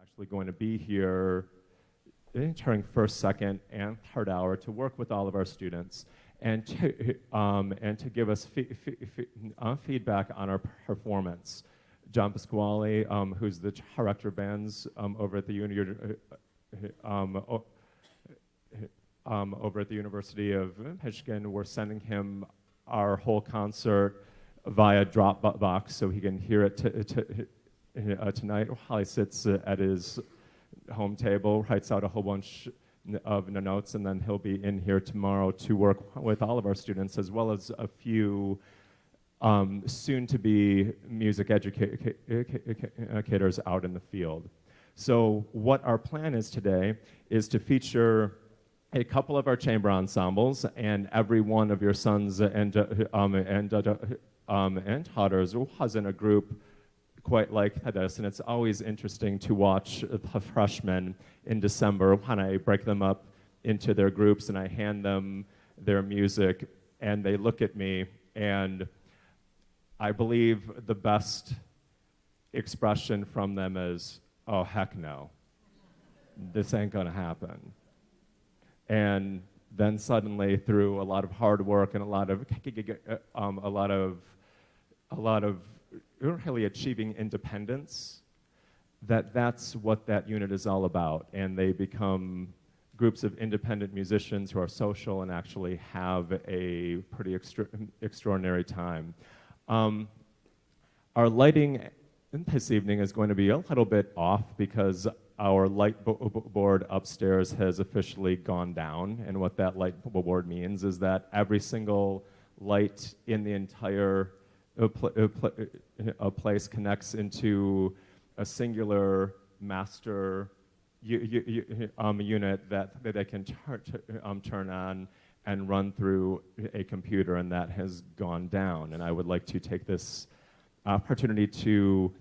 actually going to be here during first, second, and third hour to work with all of our students and to give us feedback on our performance. John Pasquale, who's the director of bands over at the University of Michigan, we're sending him our whole concert via Dropbox so he can hear it tonight while he sits at his home table, writes out a whole bunch of notes, and then he'll be in here tomorrow to work with all of our students, as well as a few soon-to-be music educators out in the field. So what our plan is today is to feature a couple of our chamber ensembles, and every one of your sons and daughters was in a group quite like this, and it's always interesting to watch the freshmen in December when I break them up into their groups and I hand them their music, and they look at me, and I believe the best expression from them is, "Oh, heck no. This ain't gonna happen." And then suddenly, through a lot of hard work and a lot of really achieving independence, that's what that unit is all about. And they become groups of independent musicians who are social and actually have a pretty extraordinary time. Our lighting this evening is going to be a little bit off because our light board upstairs has officially gone down, and what that light board means is that every single light in the entire place connects into a singular master unit that they can turn on and run through a computer, and that has gone down. And I would like to take this opportunity to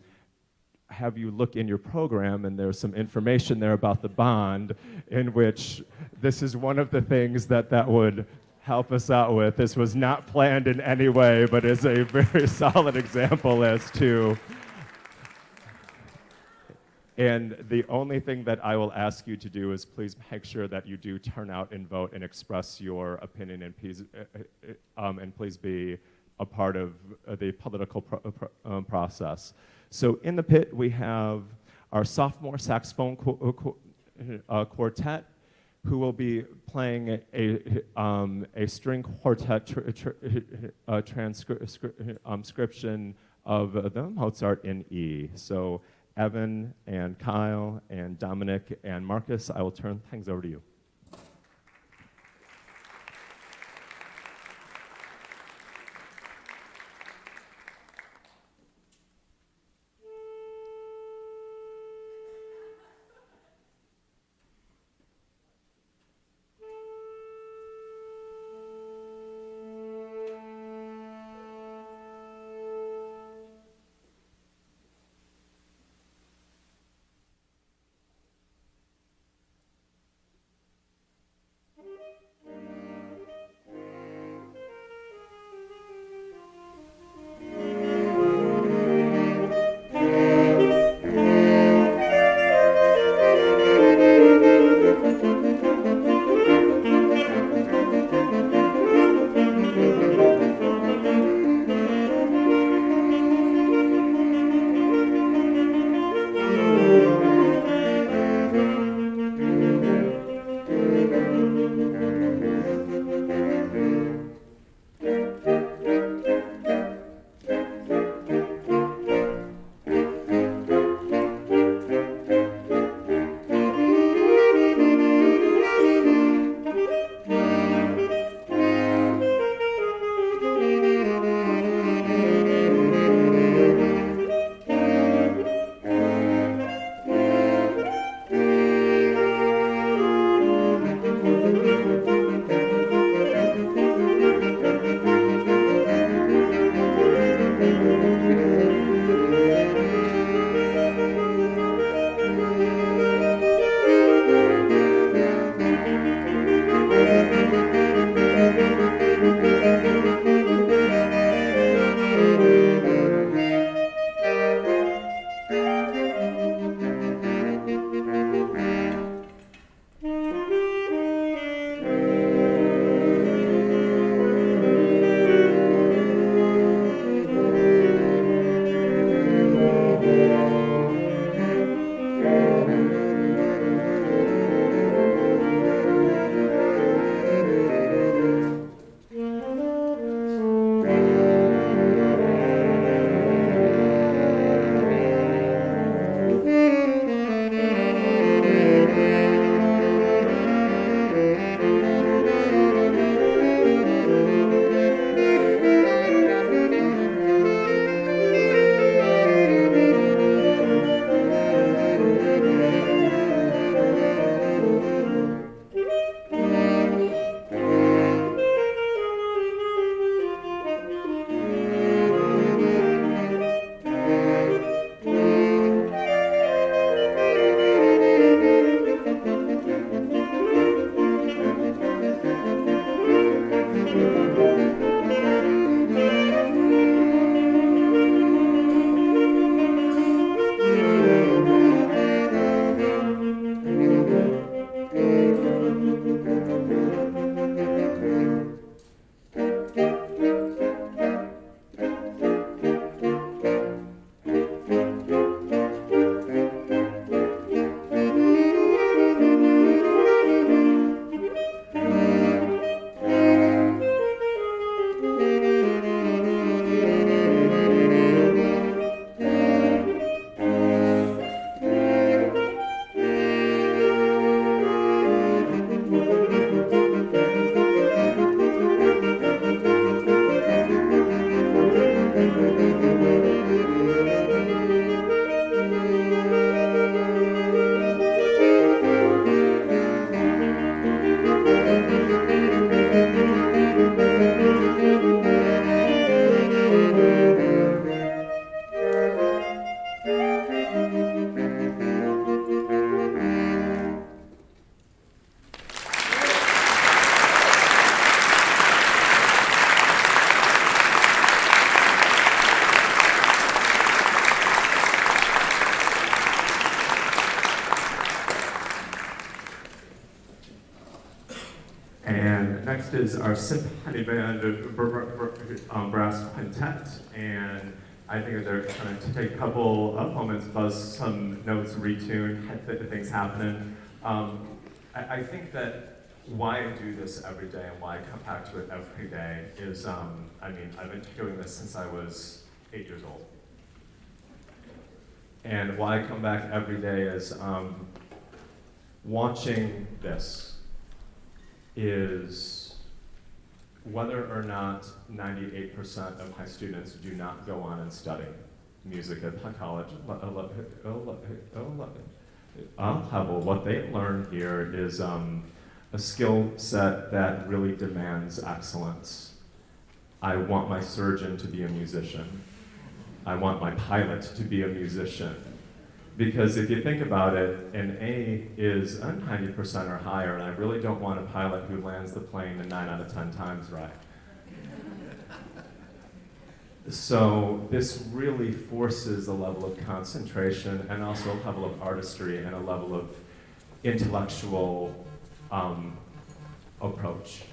have you look in your program, and there's some information there about the bond, in which this is one of the things that would help us out with. This was not planned in any way, but is a very solid example as to. And the only thing that I will ask you to do is please make sure that you do turn out and vote and express your opinion, and please be a part of the political process. So in the pit, we have our sophomore saxophone quartet, who will be playing a string quartet transcription of the Mozart in E. So Evan and Kyle and Dominic and Marcus, I will turn things over to you. next is our symphony band, brass quintet, and I think they're trying to take a couple of moments, buzz some notes, retune, things happening. I think that why I do this every day and why I come back to it every day is, I mean, I've been doing this since I was 8 years old. And why I come back every day is watching this is whether or not 98% of my students do not go on and study music at college level. What they learn here is a skill set that really demands excellence. I want my surgeon to be a musician. I want my pilot to be a musician. Because if you think about it, an A is 90% or higher, and I really don't want a pilot who lands the plane 9 out of 10 times right. So this really forces a level of concentration and also a level of artistry and a level of intellectual approach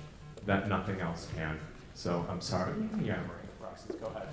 that nothing else can. So I'm sorry. Yeah, Roxy, go ahead.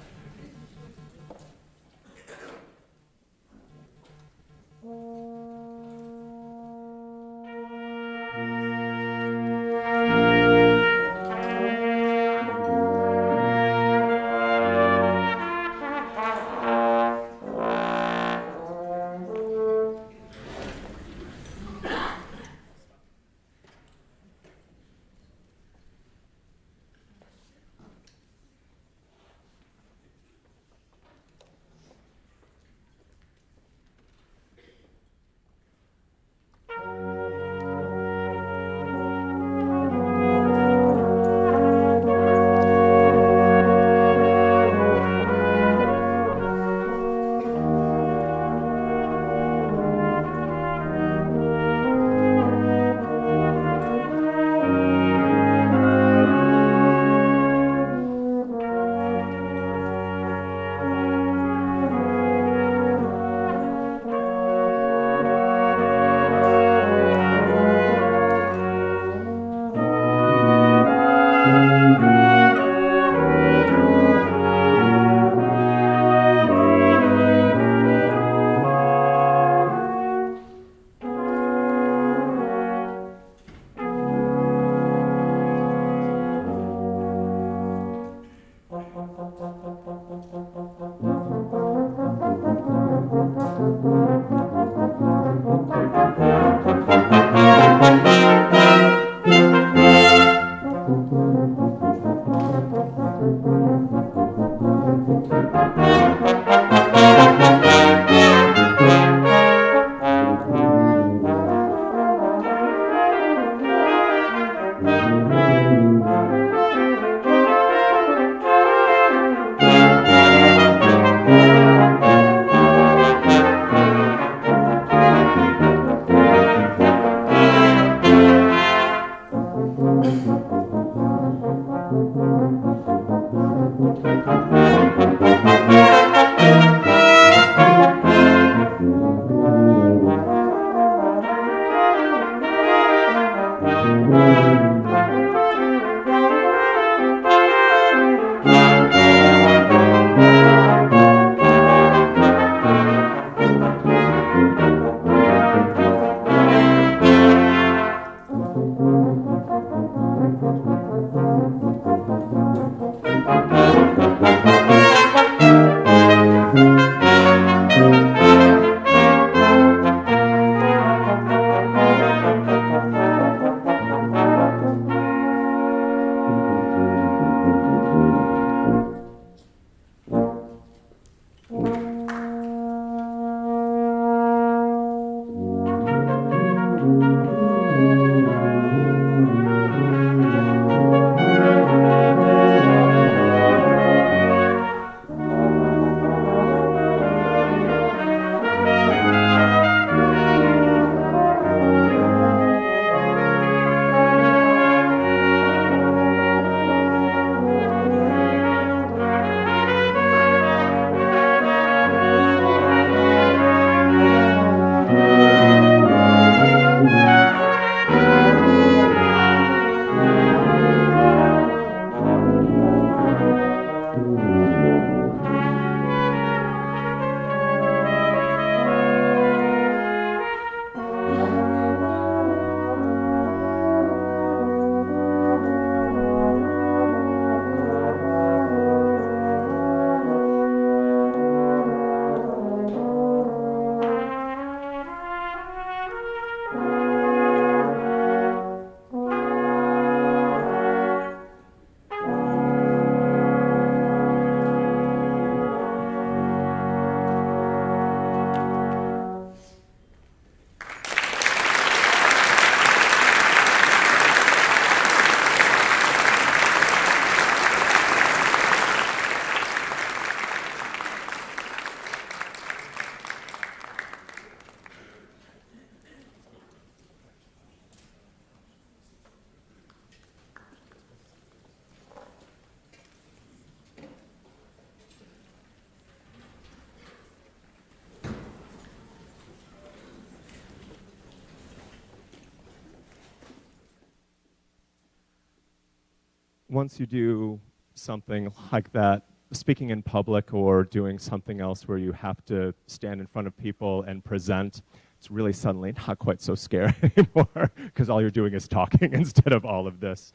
once you do something like that, speaking in public or doing something else where you have to stand in front of people and present, it's really suddenly not quite so scary anymore because all you're doing is talking instead of all of this.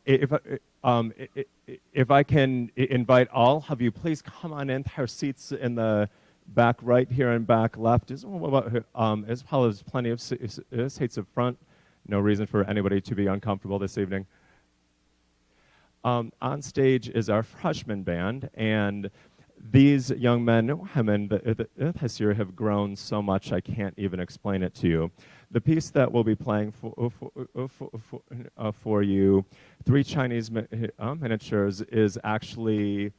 If I can invite all of you, please come on in. There are seats in the back right here and back left, as well as plenty of seats up front. No reason for anybody to be uncomfortable this evening. On stage is our freshman band, and these young men and women this year have grown so much I can't even explain it to you. The piece that we'll be playing for you, Three Chinese Miniatures, is actually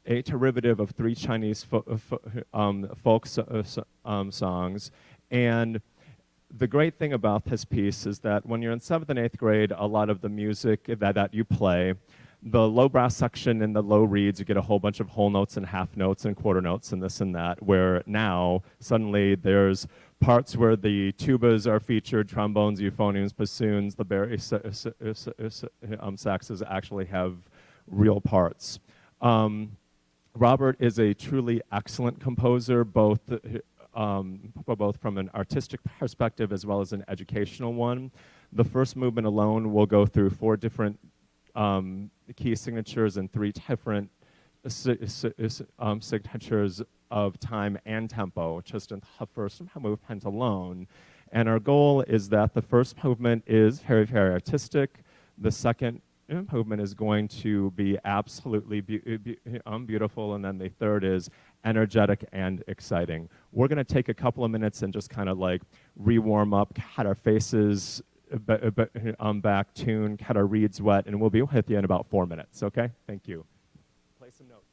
a derivative of three Chinese folk songs. And the great thing about this piece is that when you're in 7th and 8th grade, a lot of the music that you play, the low brass section and the low reeds, you get a whole bunch of whole notes and half notes and quarter notes and this and that, where now suddenly there's parts where the tubas are featured, trombones, euphoniums, bassoons, the bari saxes actually have real parts. Robert is a truly excellent composer, both from an artistic perspective as well as an educational one. The first movement alone will go through 4 different key signatures and 3 different signatures of time and tempo, just in the first movement alone. And our goal is that the first movement is very, very artistic. The second movement is going to be absolutely beautiful, and then the third is energetic and exciting. We're going to take a couple of minutes and just kind of like re-warm up, cut our faces back, tune, cut our reeds wet, and we'll be with you in about 4 minutes, okay? Thank you. Play some notes.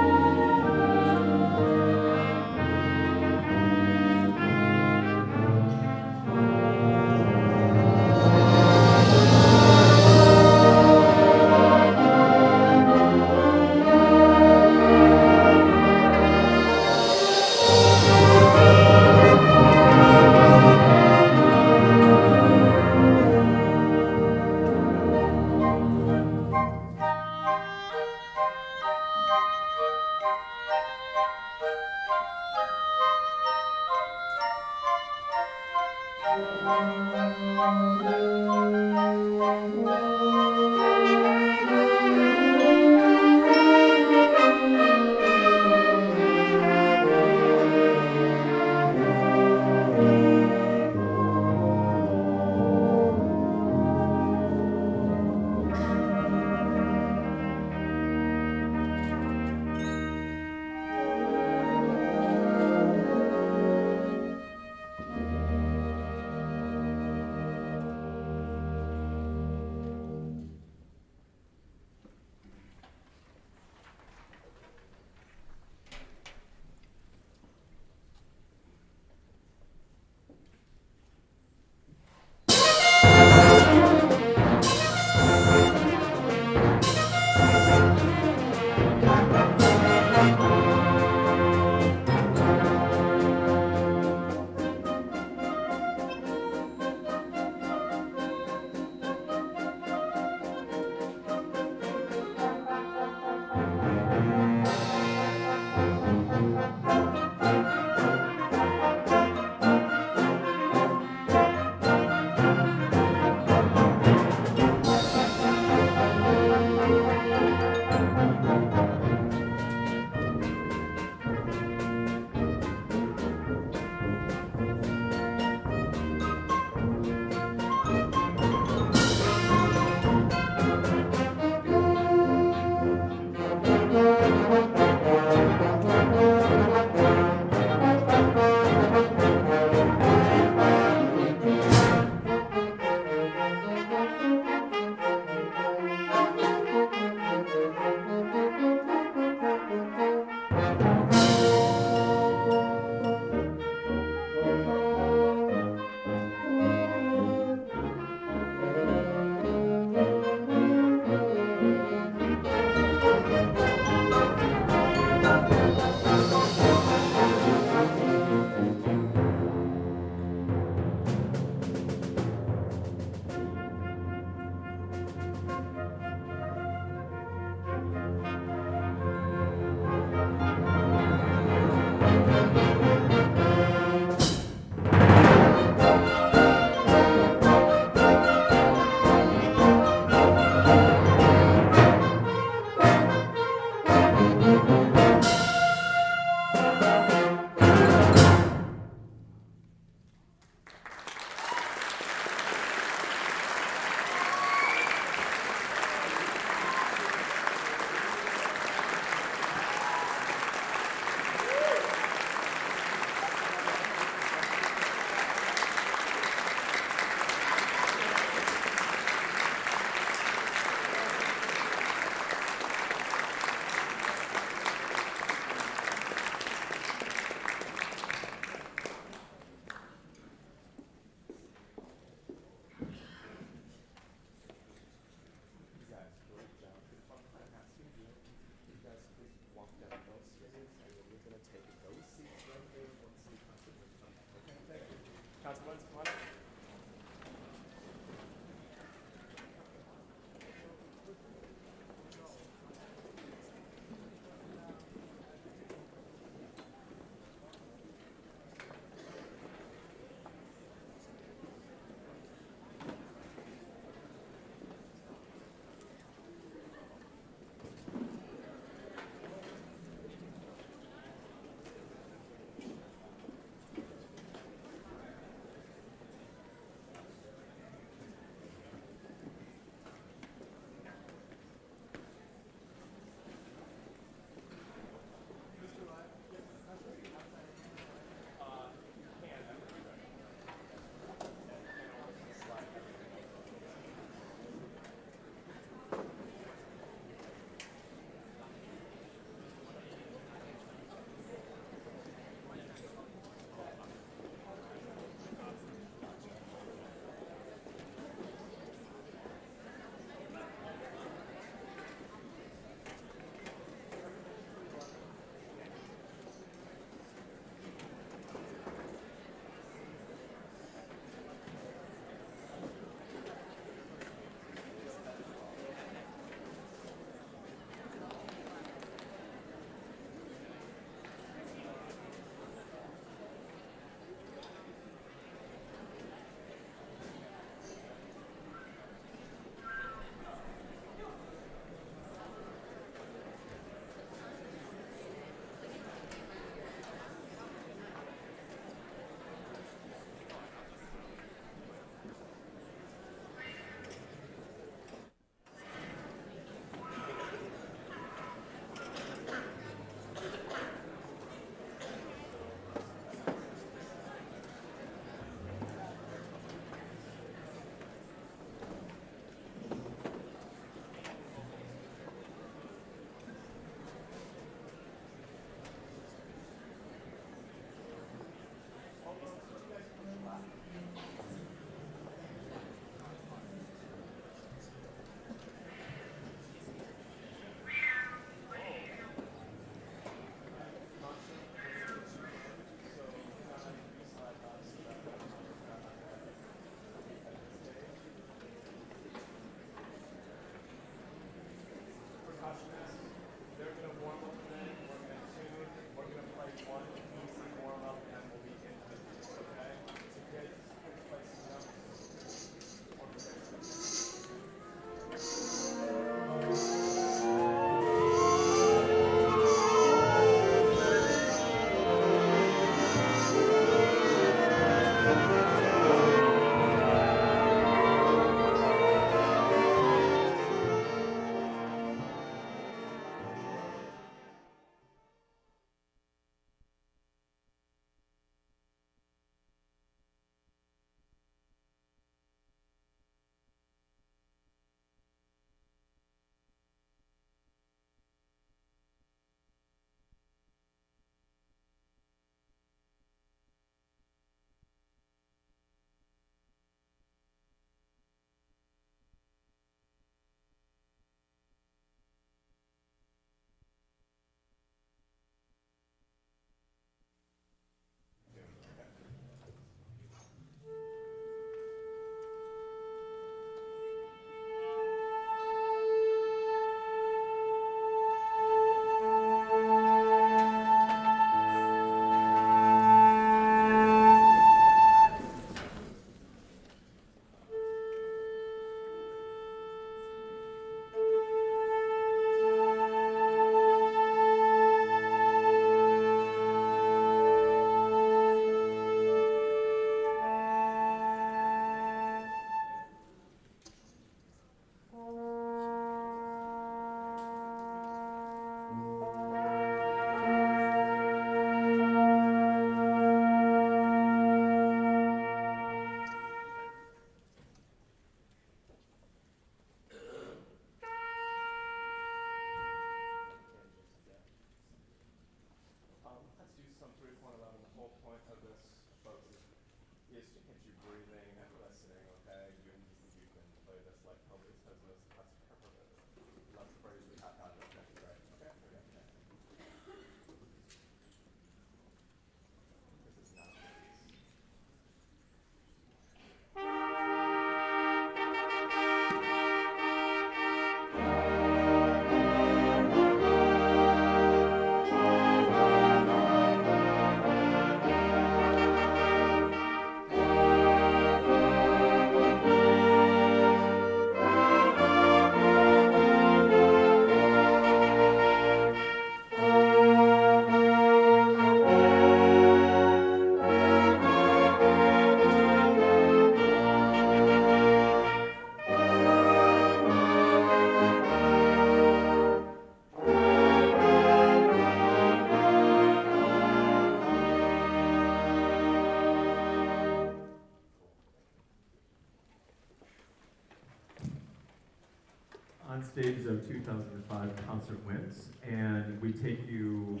On stage is our 2005 concert wins, and we take you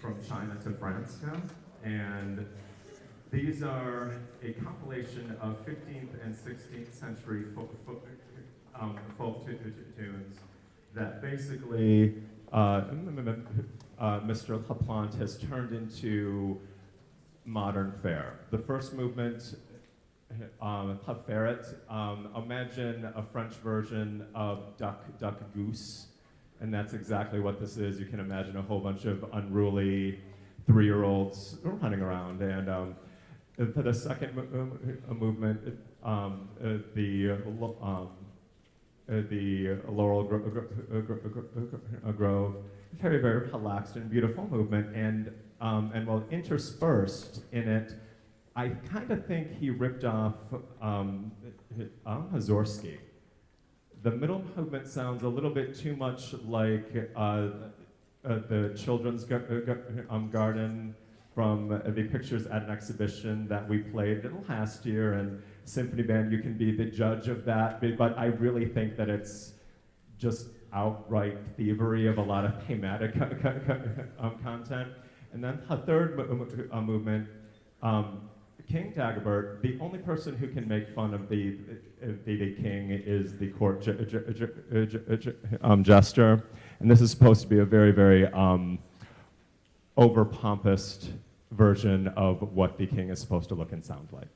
from China to France now. And these are a compilation of 15th and 16th century folk tunes that basically Mr. LaPlante has turned into modern fare. The first movement, Puff Ferret, imagine a French version of Duck, Duck, Goose, and that's exactly what this is. You can imagine a whole bunch of unruly 3-year-olds running around. And the second movement, the Laurel Grove, very, very relaxed and beautiful movement, and well, interspersed in it, I kind of think he ripped off Mussorgsky. The middle movement sounds a little bit too much like the children's garden from the pictures at an exhibition that we played last year, and Symphony Band, you can be the judge of that, but I really think that it's just outright thievery of a lot of thematic content. And then the third movement, King Dagobert, the only person who can make fun of the king is the court jester. And this is supposed to be a very, very over-pompous version of what the king is supposed to look and sound like.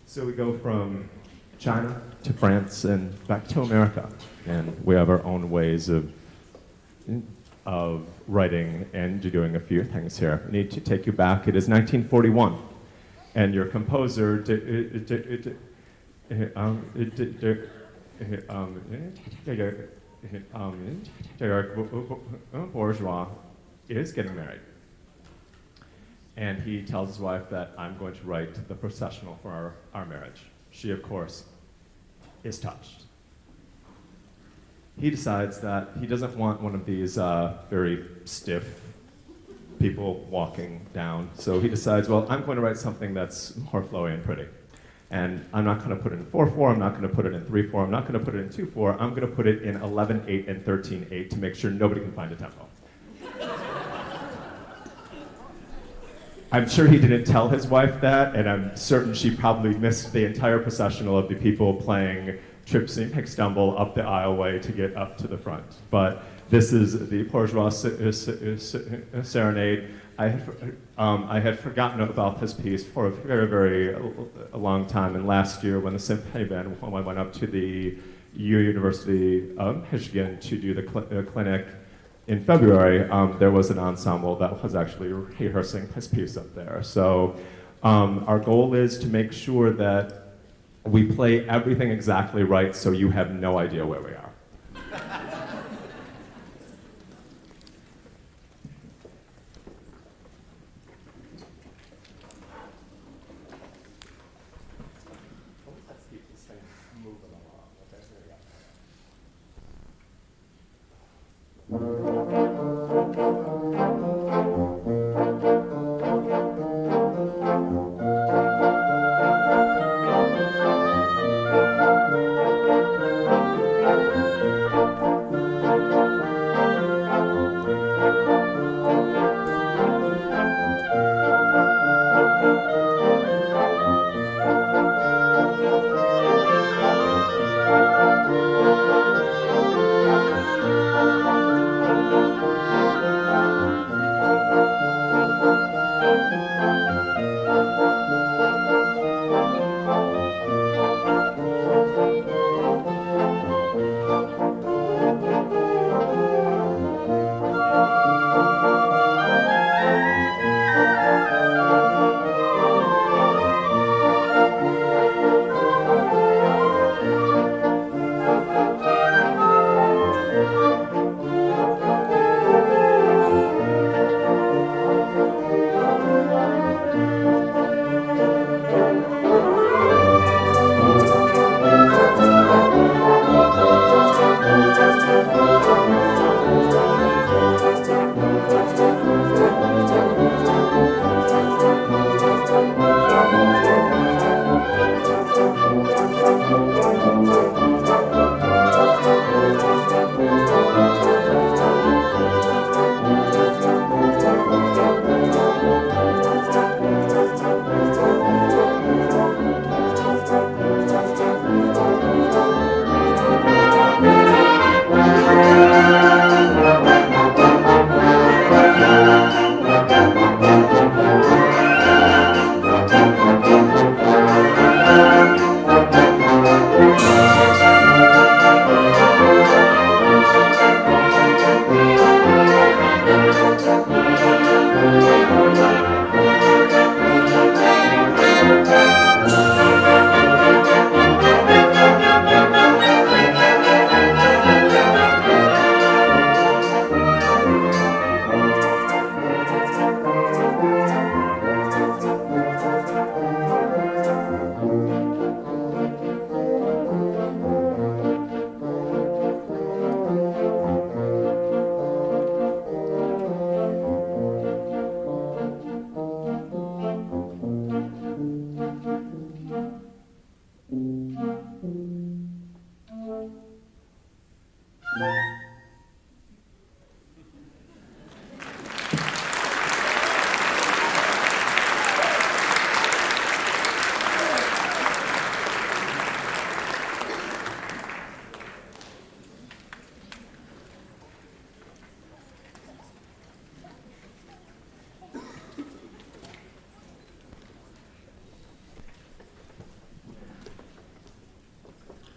So we go from China to France and back to America, and we have our own ways of writing and doing a few things here. I need to take you back. It is 1941, and your composer Bourgeois is getting married. And he tells his wife that I'm going to write the processional for our marriage. She, of course, is touched. He decides that he doesn't want one of these very stiff people walking down. So he decides, well, I'm going to write something that's more flowy and pretty. And I'm not going to put it in 4/4, I'm not going to put it in 3/4, I'm not going to put it in 2/4, I'm going to put it in 11/8 and 13/8 to make sure nobody can find a tempo. I'm sure he didn't tell his wife that, and I'm certain she probably missed the entire processional of the people playing Tripsy McStumble up the aisleway to get up to the front. But this is the Bourgeois Serenade. I had forgotten about this piece for a very, very long time, and last year when the symphony band went up to the University of Michigan to do the clinic in February, there was an ensemble that was actually rehearsing this piece up there. So our goal is to make sure that we play everything exactly right so you have no idea where we are. Let's keep this thing moving along. Okay, here we go.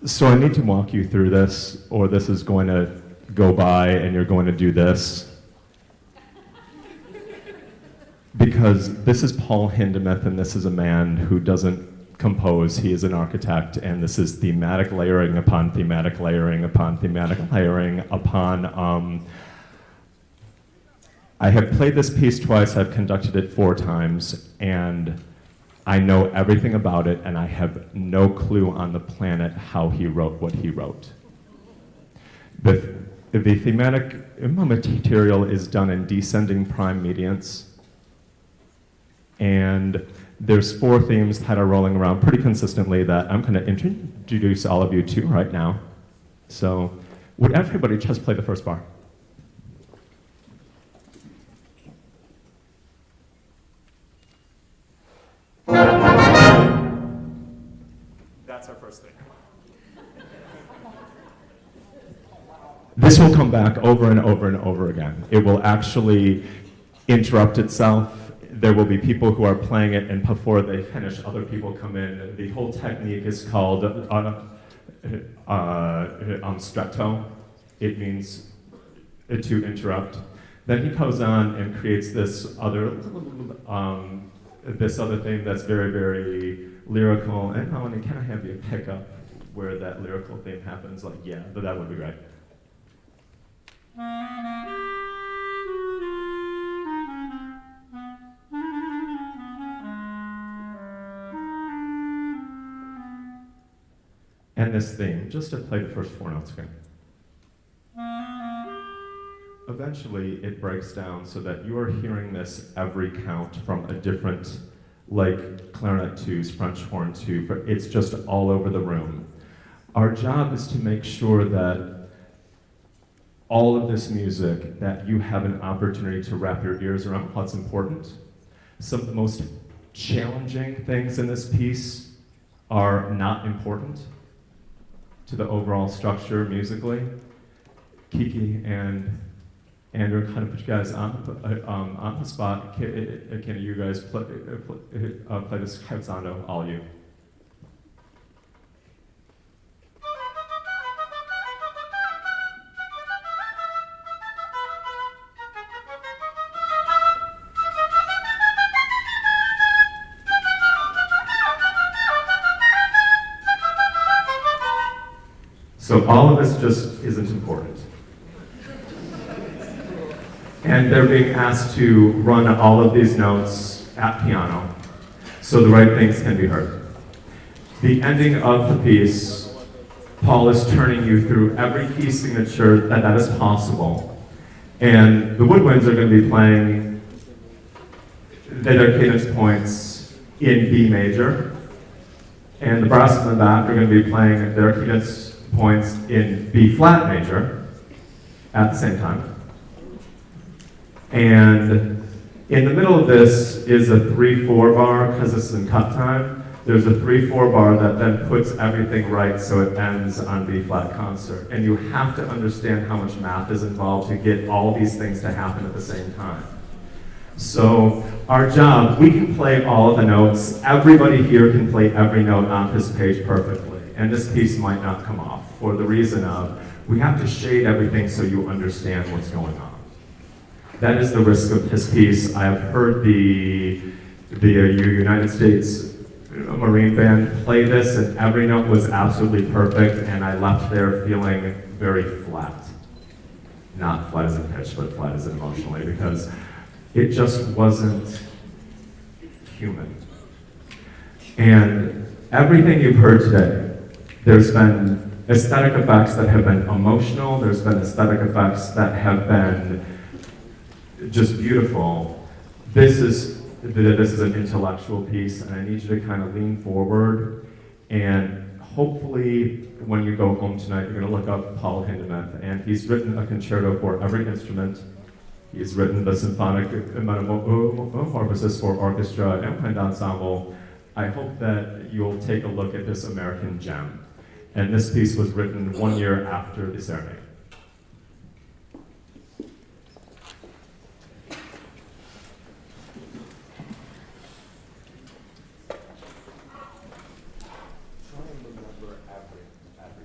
So I need to walk you through this, or this is going to go by and you're going to do this. Because this is Paul Hindemith, and this is a man who doesn't compose, he is an architect, and this is thematic layering upon thematic layering upon thematic layering upon. I have played this piece twice, I've conducted it 4 times, and I know everything about it, and I have no clue on the planet how he wrote what he wrote. The thematic material is done in descending prime medians, and there's 4 themes that are rolling around pretty consistently that I'm going to introduce all of you to right now. So, would everybody just play the first bar? That's our first thing. This will come back over and over and over again. It will actually interrupt itself. There will be people who are playing it, and before they finish, other people come in. The whole technique is called stretto. It means to interrupt. Then he goes on and creates this other thing that's very, very lyrical. And Melanie, can I have you pick up where that lyrical thing happens? Like, yeah, that would be great. And this theme, just to play the first 4 notes again. Eventually, it breaks down so that you are hearing this every count from a different, like clarinet twos, French horn two, but it's just all over the room. Our job is to make sure that all of this music, that you have an opportunity to wrap your ears around what's important. Some of the most challenging things in this piece are not important to the overall structure musically. Kiki and Andrew kind of put you guys on the spot. Can you guys play this scherzando, all of you? So all of this just isn't important. And they're being asked to run all of these notes at piano so the right things can be heard. The ending of the piece, Paul is turning you through every key signature that is possible. And the woodwinds are going to be playing their cadence points in B major. And the brasses in the back are going to be playing their cadence points in B flat major at the same time. And in the middle of this is a 3/4 bar, because this is in cut time. There's a 3/4 bar that then puts everything right so it ends on B flat concert. And you have to understand how much math is involved to get all these things to happen at the same time. So our job, we can play all of the notes. Everybody here can play every note on this page perfectly. And this piece might not come off for the reason of we have to shade everything so you understand what's going on. That is the risk of this piece. I have heard the United States Marine Band play this, and every note was absolutely perfect, and I left there feeling very flat. Not flat as in pitch, but flat as in emotionally, because it just wasn't human. And everything you've heard today, there's been aesthetic effects that have been emotional, there's been aesthetic effects that have been just beautiful. This is an intellectual piece, and I need you to kind of lean forward, and hopefully when you go home tonight, you're going to look up Paul Hindemith, and he's written a concerto for every instrument. He's written the symphonic metamorphosis for orchestra and wind ensemble. I hope that you'll take a look at this American gem. And this piece was written 1 year after the serenade. Try and remember every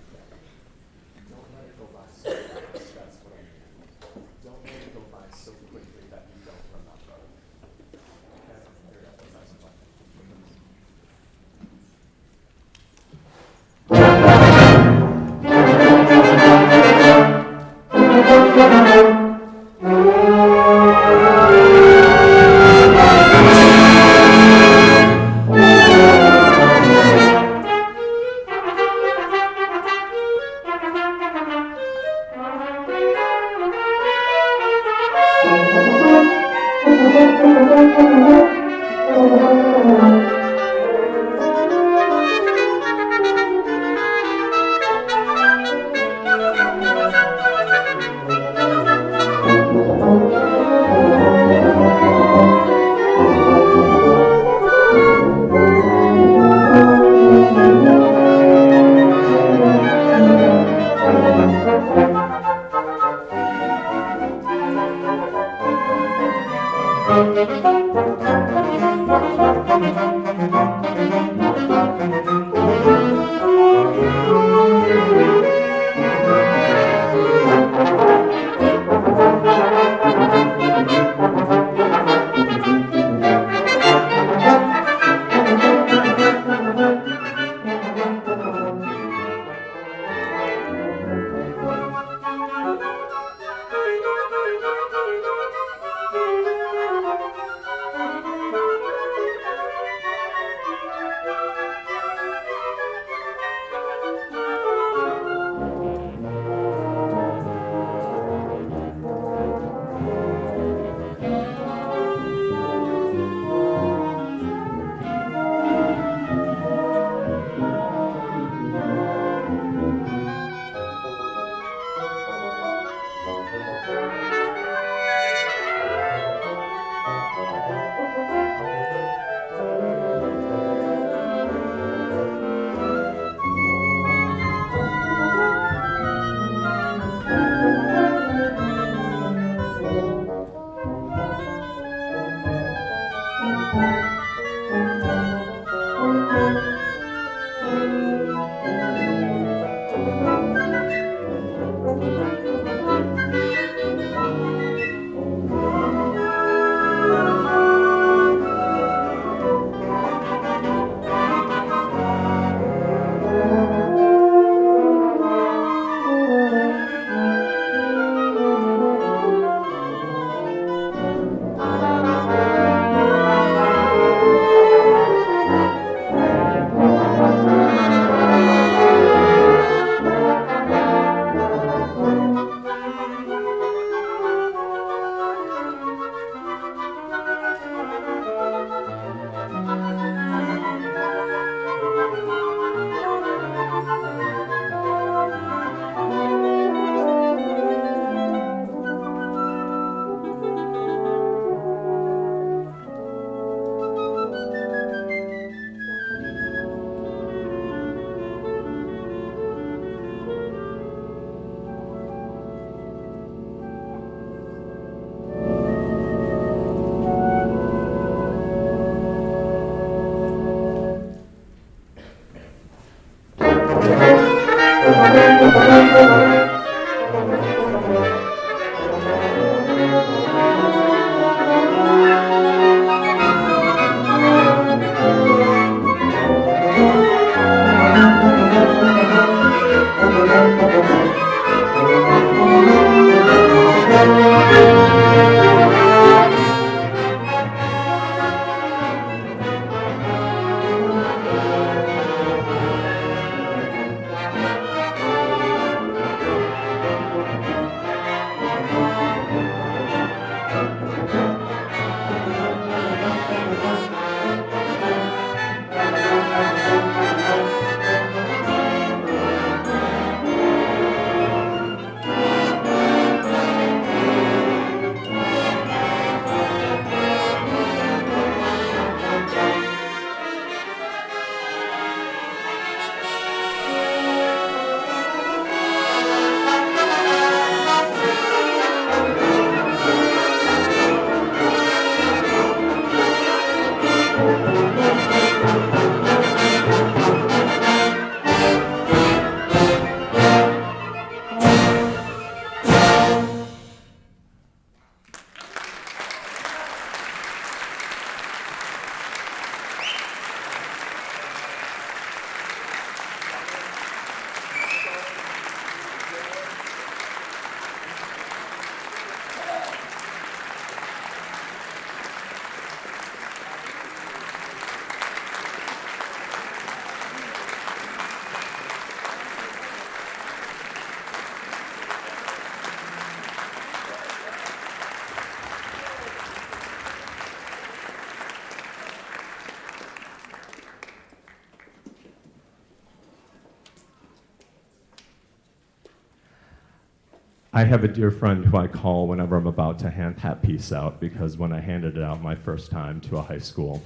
I have a dear friend who I call whenever I'm about to hand that piece out, because when I handed it out my first time to a high school,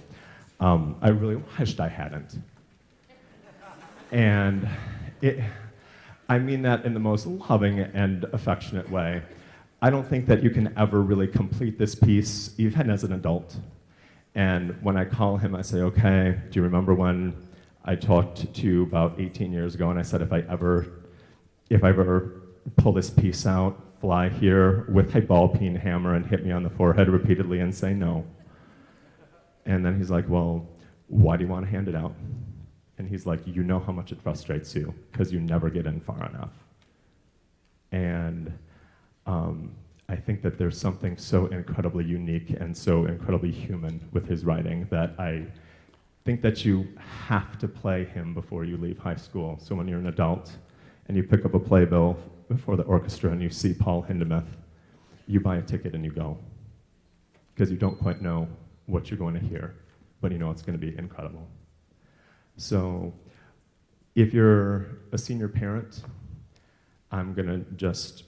I really wished I hadn't. And I mean that in the most loving and affectionate way. I don't think that you can ever really complete this piece, even as an adult. And when I call him, I say, okay, do you remember when I talked to you about 18 years ago and I said if I ever pull this piece out, fly here with a ball peen hammer and hit me on the forehead repeatedly and say no. And then he's like, well, why do you want to hand it out? And he's like, you know how much it frustrates you because you never get in far enough. And I think that there's something so incredibly unique and so incredibly human with his writing that I think that you have to play him before you leave high school. So when you're an adult and you pick up a playbill for the orchestra and you see Paul Hindemith, you buy a ticket and you go. Because you don't quite know what you're going to hear, but you know it's going to be incredible. So if you're a senior parent, I'm going to just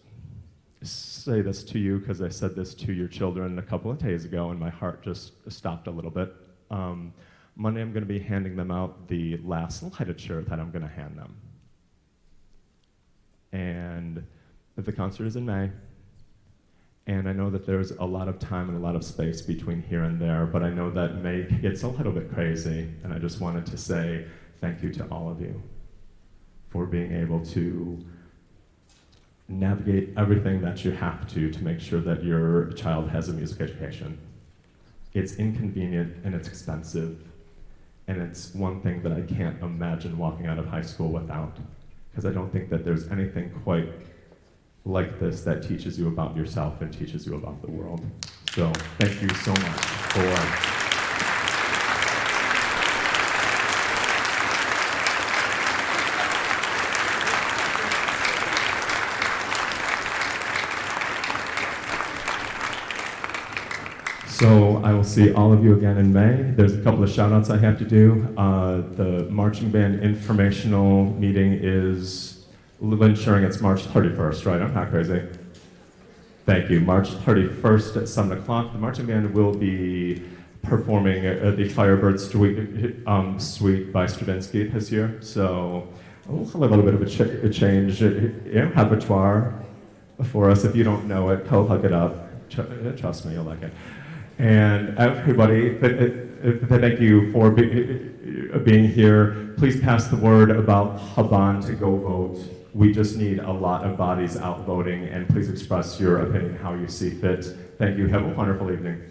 say this to you because I said this to your children a couple of days ago and my heart just stopped a little bit. Monday I'm going to be handing them out the last literature that I'm going to hand them. And the concert is in May. And I know that there's a lot of time and a lot of space between here and there, but I know that May gets a little bit crazy, and I just wanted to say thank you to all of you for being able to navigate everything that you have to make sure that your child has a music education. It's inconvenient and it's expensive, and it's one thing that I can't imagine walking out of high school without, because I don't think that there's anything quite like this that teaches you about yourself and teaches you about the world. So thank you so much for So I will see all of you again in May. There's a couple of shout outs I have to do. The marching band informational meeting is ensuring it's March 31st, right? I'm not crazy. Thank you. March 31st at 7 o'clock. The marching band will be performing the Firebird Suite by Stravinsky this year. So a little bit of a change, repertoire for us. If you don't know it, go look it up. Trust me, you'll like it. And everybody, thank you for being here. Please pass the word about Haban to go vote. We just need a lot of bodies out voting, and please express your opinion how you see fit. Thank you. Have a wonderful evening.